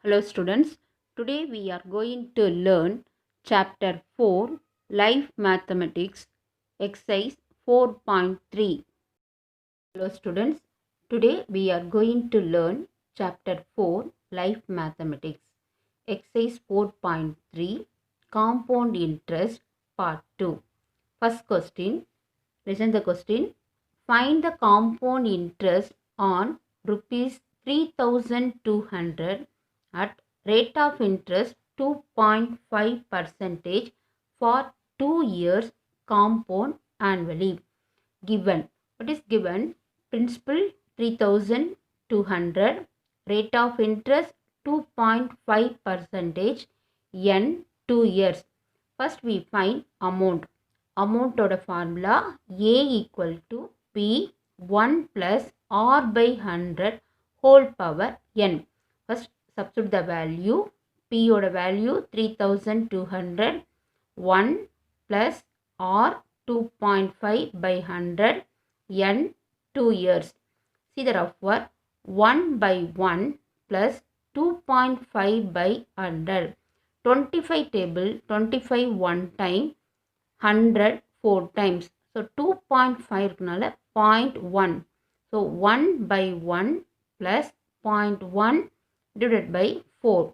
Hello students, today we are going to learn chapter 4 Life Mathematics exercise 4.3. Hello students, today we are going to learn chapter 4 Life Mathematics exercise 4.3 Compound Interest part 2. First question, listen the question. Find the compound interest on rupees 3200 at rate of interest 2.5 percentage for 2 years compound annually. Given. What is given? Principal 3200, rate of interest 2.5 percentage, n 2 years. First we find amount. Amount oda formula A equal to P 1 plus R by 100 whole power n. First substitute the value. P oda value 3200, 1 plus R 2.5 by 100, n 2 years. See therefore 1 by 1 plus 2.5 by 100. 25 table, 25 1 time, 100 4 times. So 2.5 0.1. So 1 by 1 plus 0.1 divided by 4.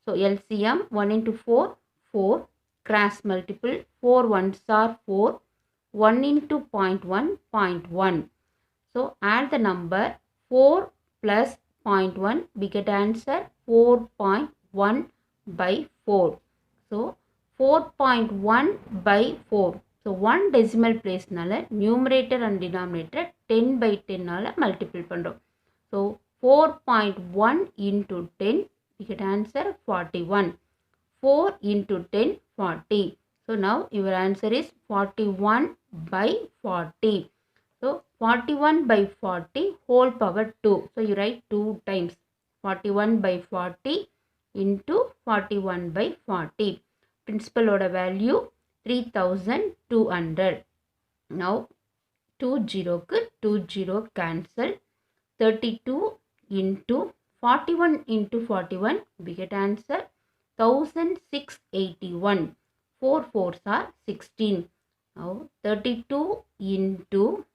So LCM 1 into 4, 4. Cross multiple, 4 ones are 4. 1 into 0.1, 0.1. So add the number 4 plus 0.1, we get answer 4.1 by 4. So 4.1 by 4. So 1 decimal place nala numerator and denominator 10 by 10 nala multiple pandrom. So 4.1 into 10, we get answer 41. 4 into 10, 40. So now your answer is 41 by 40. So 41 by 40 whole power 2. So you write 2 times. 41 by 40 into 41 by 40. Principal order value 3200. Now 2 0 cancel. 32 into 41 into 41, we get answer 1681. 4 4s are 16. Now 32 into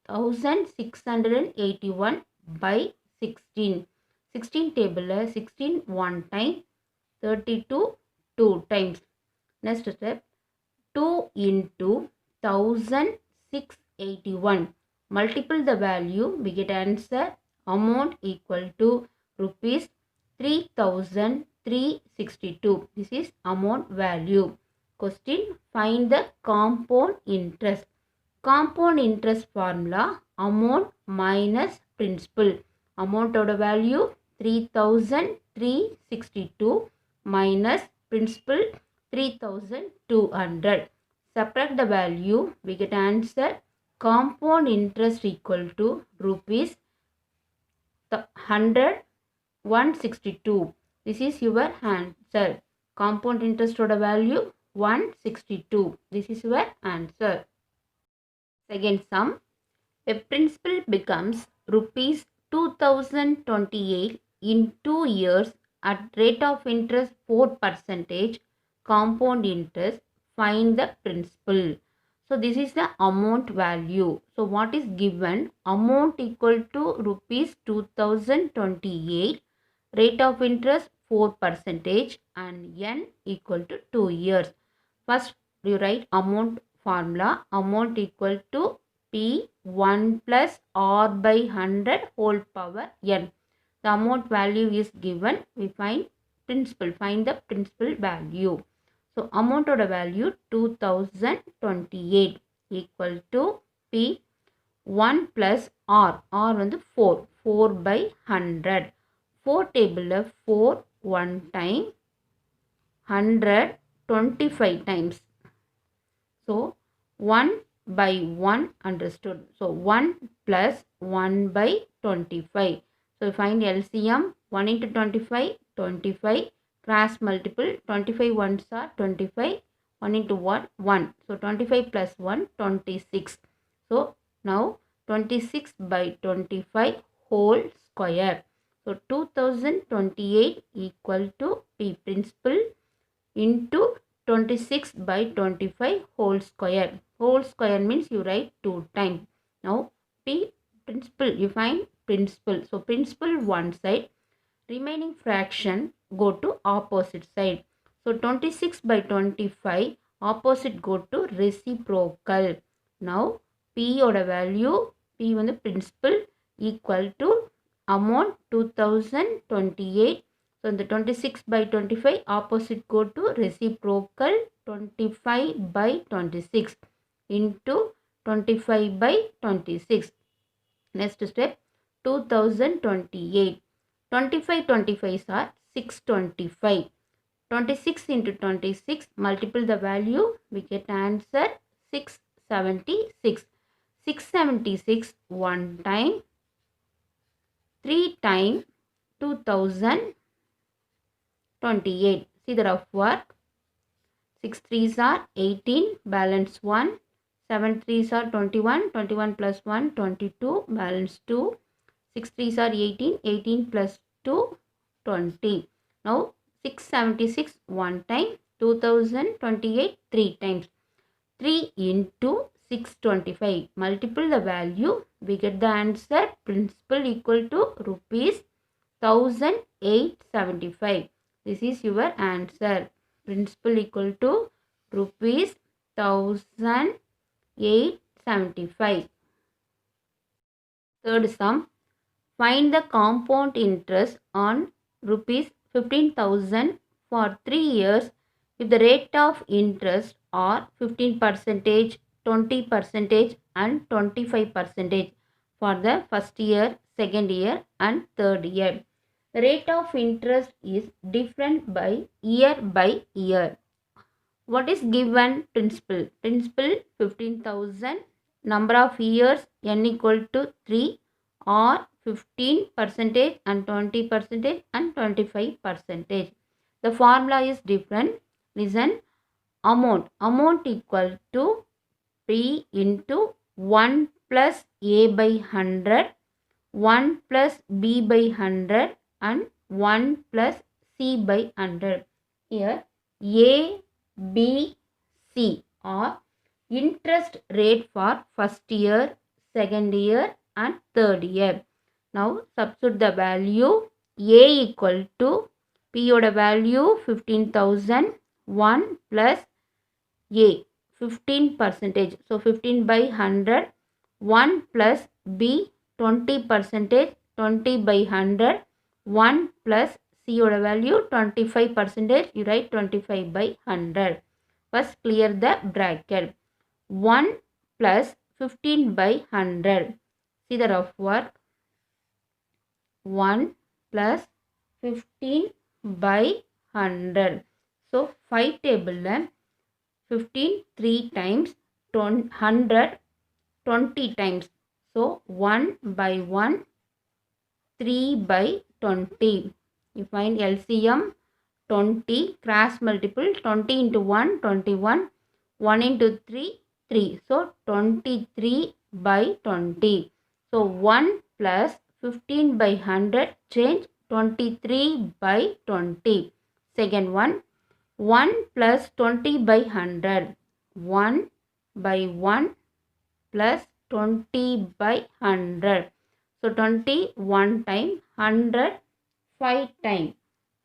1681 by 16. 16 table 16 1 time, 32 2 times. Next step, 2 into 1681. Multiple the value, we get answer amount equal to rupees 3362. This is amount value. Question, find the compound interest. Compound interest formula amount minus principal. Amount of the value 3362 minus principal 3200. Subtract the value, we get answer compound interest equal to rupees 162. This is your answer. Compound interest order value 162. This is your answer. Second sum. A principal becomes rupees 2028 in 2 years at rate of interest 4 percentage compound interest. Find the principal. So this is the amount value. So what is given? Amount equal to rupees 2028, rate of interest 4 percentage and n equal to 2 years. First you write amount formula. Amount equal to P 1 plus R by 100 whole power n. The amount value is given. We find principal. Find the principal value. So amount of the value 2028 equal to P 1 plus R. R on the 4. 4 by 100. 4 table 4 1 time. 100 25 times. So 1 by 1 understood. So 1 plus 1 by 25. So find LCM 1 into 25, 25. Cross multiple, 25 ones are 25. 1 into 1, 1. So 25 plus 1, 26. So now 26 by 25 whole square. So 2028 equal to P principal into 26 by 25 whole square. Whole square means you write 2 times. Now P principal, you find principal. So principal one side, remaining fraction go to opposite side. So 26 by 25 opposite go to reciprocal. Now P oda value, P on the principal equal to amount 2028. So the 26 by 25 opposite go to reciprocal 25 by 26 into 25 by 26. Next step 2028. 25 25s are 625. 26 into 26 multiple the value, we get answer 676. 676 one time, 3 times 2028. See the rough work. 6 3s are 18, balance 1. 7 3s are 21, 21 plus 1, 22, balance 2. 6 3s are 18, 18 plus 2, 20. Now 676 one time, 2028 3 times. 3 into 625. Multiple the value, we get the answer principal equal to rupees 1875. This is your answer. Principal equal to rupees 1875. Third sum. Find the compound interest on rupees 15,000 for 3 years if the rate of interest are 15%, 20% and 25% for the first year, second year and third year. The rate of interest is different by year. What is given principal? Principal 15,000. Number of years n equal to 3 or 15% and 20% and 25%. The formula is different. Listen. Amount equal to P into 1 plus A by 100, 1 plus B by 100 and 1 plus C by 100. Here A, B, C are interest rate for first year, second year and third year. Now substitute the value. A equal to P oda value 15,000, 1 plus A 15%. So 15 by 100, 1 plus B 20%, 20 by 100, 1 plus C oda value 25%. You write 25 by 100. First clear the bracket. 1 plus 15 by 100. See the rough work. 1 plus 15 by 100. So 5 table 15 3 times, 100 20 times. So 1 by 1, 3 by 20. You find LCM 20, cross multiple 20 into 1, 21, 1 into 3, 3. So 23 by 20. So 1 plus 15 by 100 change 23 by 20. Second one, 1 plus 20 by 100. 1 by 1 plus 20 by 100. So 20 1 time, 100 5 time.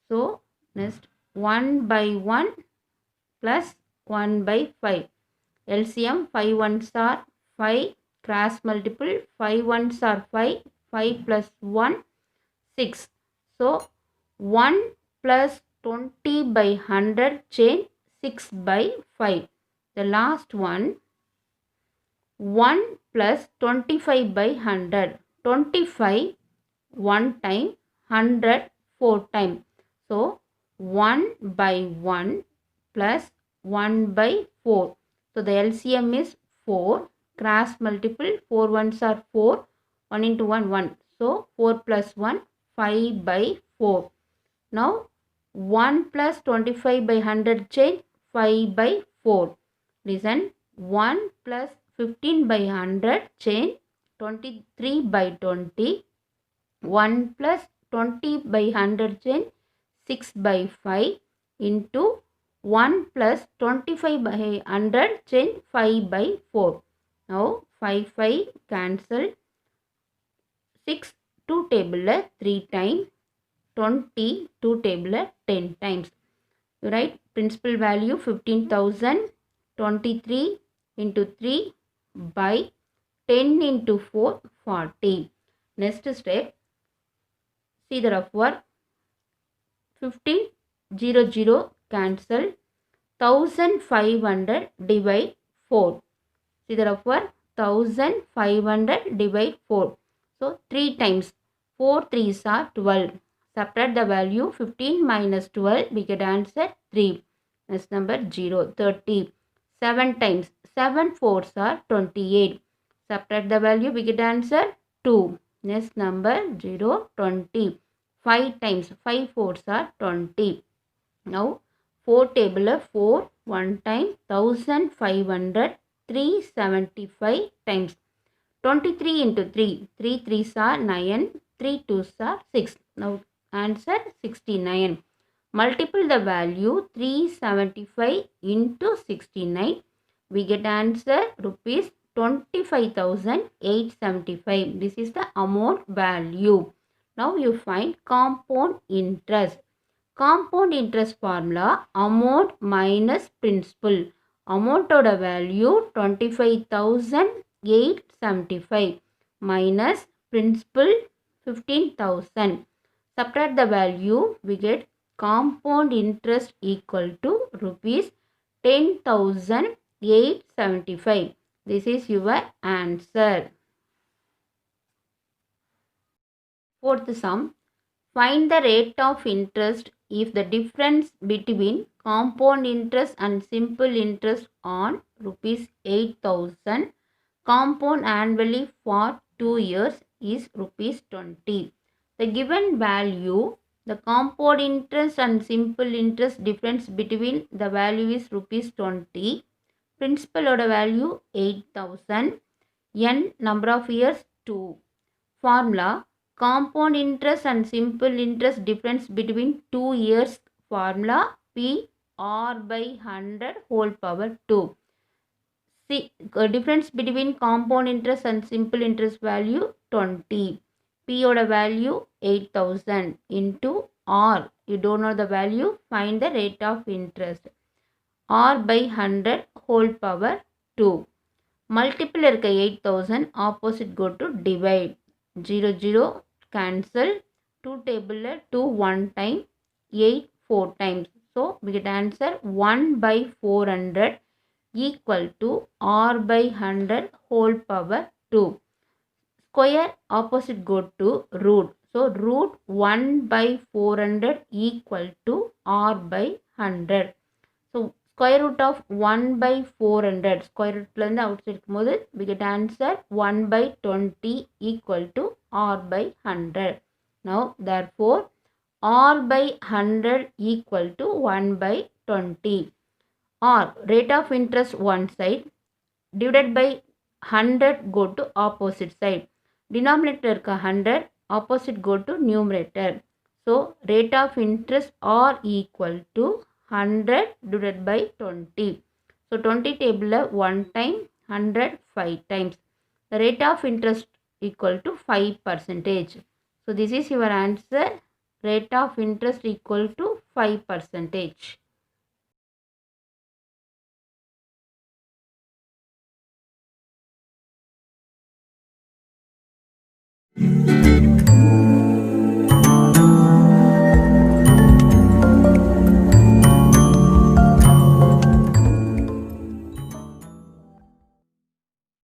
So next 1 by 1 plus 1 by 5. LCM 5 ones are 5, cross multiple 5 ones are 5, 5 plus 1 6. So 1 plus 20 by 100 change 6 by 5. The last one, 1 plus 25 by 100. 25 1 time, 100 4 time. So 1 by 1 plus 1 by 4. So the LCM is 4. Cross multiple 4 ones are 4. 1 into 1 1. So 4 plus 1 5 by 4. Now 1 plus 25 by 100 change 5 by 4. Listen, 1 plus 15 by 100 change 23 by 20. 1 plus 20 by 100 change 6 by 5 into 1 plus 25 by 100 change 5 by 4. Now 5 cancel, 6 2 table 3 times, 20 2 table 10 times. You write principal value 15,000, 23 into 3 by 10 into 4, 40. Next step, see the rough work. 15 0 cancel, 1500 divide 4. See the rough work, 1500 divide 4. So 3 times, 4 3s are 12. Subtract the value 15 minus 12, we get answer 3. Next number 0, 30. 7 times, 7 4s are 28. Subtract the value, we get answer 2. Next number 0, 20. 5 times, 5 4s are 20. Now 4 table 4, 1 time, 1500, 375 times. 23 into 3, 3 3s are 9, 3 2s are 6. Now answer 69. Multiply the value 375 into 69. We get answer rupees 25,875. This is the amount value. Now you find compound interest. Compound interest formula, amount minus principal. Amount oda value 25,875 minus principal 15,000. Subtract the value, we get compound interest equal to rupees 10,875. This is your answer. Fourth sum, find the rate of interest if the difference between compound interest and simple interest on rupees 8,000 compound annually for 2 years is rupees 20. The given value, the compound interest and simple interest difference between the value is rupees 20. Principal oda value 8,000. N number of years 2. Formula, compound interest and simple interest difference between 2 years. Formula P R by 100 whole power 2. See, difference between compound interest and simple interest value 20. P oda value 8,000 into R. You don't know the value, find the rate of interest. R by 100 whole power 2. Multiple irukka 8,000, opposite go to divide. 0 cancel, 2 table 2 1 time, 8 4 times. So we get answer 1 by 400 equal to R by 100 whole power 2. Square opposite go to root. So root 1 by 400 equal to R by 100. So square root of 1 by 400, square root la outside irukumbodhu we get answer 1 by 20 equal to R by 100. Now therefore R by 100 equal to 1 by 20. R, rate of interest one side, divided by 100 go to opposite side. Denominator irukka 100, opposite go to numerator. So rate of interest R equal to 100 divided by 20. So 20 table 1 time, 100 5 times. The rate of interest equal to 5%. So this is your answer. Rate of interest equal to 5%.